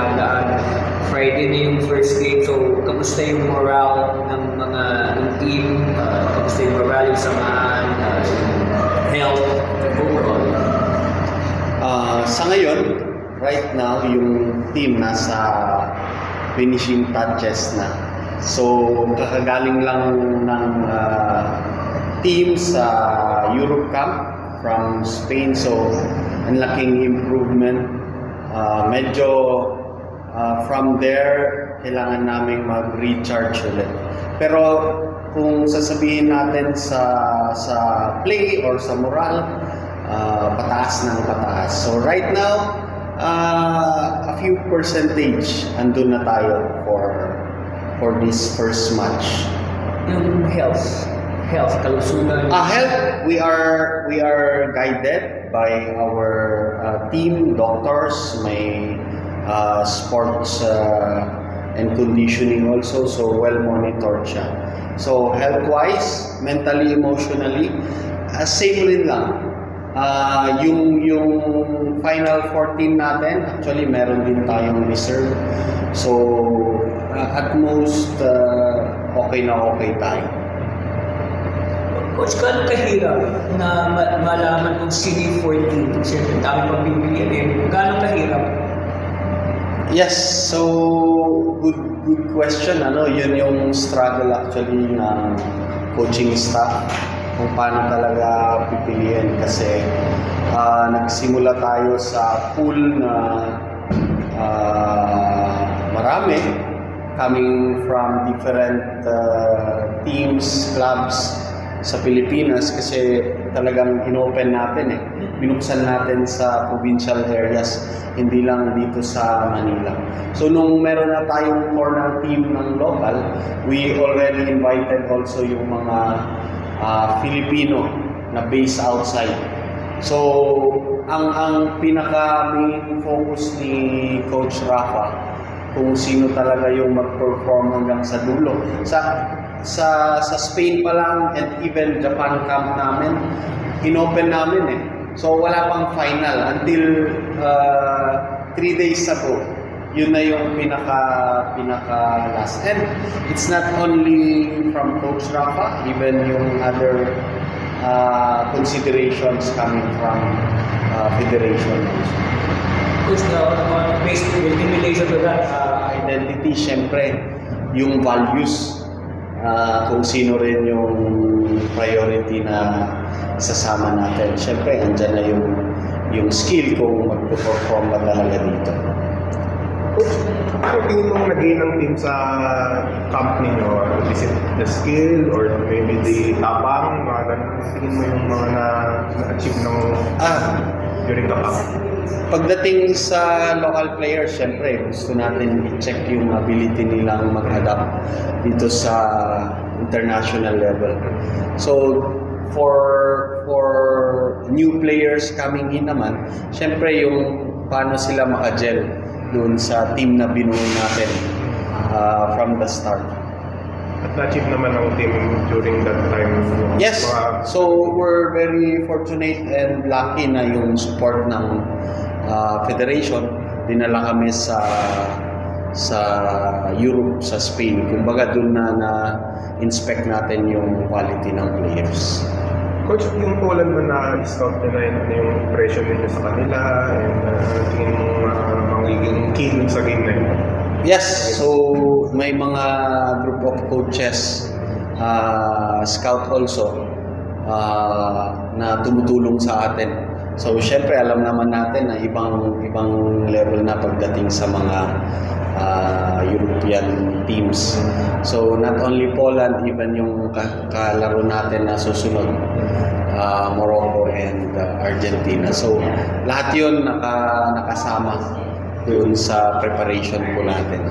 dumadaan. Friday na yung first game, so kamusta yung morale ng team? Kamusta yung morale yung samahan, health, overall? Sa ngayon, right now, yung team nasa finishing touches na. So, kakagaling lang ng team sa Europe Camp from Spain. So, ang laking improvement. Medyo from there, kailangan naming mag-recharge ulit. Pero kung sasabihin natin sa play or sa moral, pataas ng pataas. So right now, a few percentage andun na tayo for this first match. Yung health, kalusugan. Health, we are guided by our team doctors, may sports and conditioning also, so well monitored siya. So health-wise, mentally, emotionally, same rin lang. Yung final 14 natin, actually meron din tayong reserve. So at most okay na okay tayo. Coach, gaano kahirap na malaman kung sino yung 14? Siyempre, dami pang pipilian din. Gaano kahirap? Yes, so good question. Yun yung struggle actually ng coaching staff kung paano talaga pipiliin kasi nagsimula tayo sa pool na marami coming from different teams, clubs sa Pilipinas kasi talagang inopen natin binuksan natin sa provincial areas, hindi lang dito sa Manila. So nung meron na tayong corner team ng local, we already invited also yung mga Filipino na based outside. So ang pinaka main focus ni Coach Rafa kung sino talaga yung mag-perform hanggang sa dulo. Sa Spain pa lang and even Japan camp namin, inopen namin So wala pang final until 3 days ago. Yun na yung pinaka last. And it's not only from Coach Rafa, even yung other considerations coming from federation also. Coach, based in relation to that, identity, syempre, yung values, kung sino rin yung priority na sasama natin. Syempre, andyan na yung skill kung mag-perform ba talaga dito. Ano tingin mong nag-gain ng team sa camp ninyo? Is it the skill or maybe the tapang? Mga ganun. Tingin mo yung mga na-achieve ng during the camp? Pagdating sa local players, syempre gusto natin i-check yung ability nilang mag-adapt dito sa international level. So for new players coming in naman, syempre yung paano sila maka-gel doon sa team na binuo natin from the start. At na-achieve naman ang team during that time? Yes. So we're very fortunate and lucky na yung support ng federation. Dinala kami sa Europe, sa Spain. Kumbaga doon na inspect natin yung quality ng players. Coach, yung Poland mo na-scout nila, ano yung impression nito sa kanila and tingin mo magiging key sa game na yun? Yes, so may mga group of coaches, scout also, na tumutulong sa atin. So syempre alam naman natin na ibang level na pagdating sa mga European teams. So not only Poland, even yung kalaro natin na susunod, Morocco and Argentina. So lahat yun nakasama doon sa preparation po natin.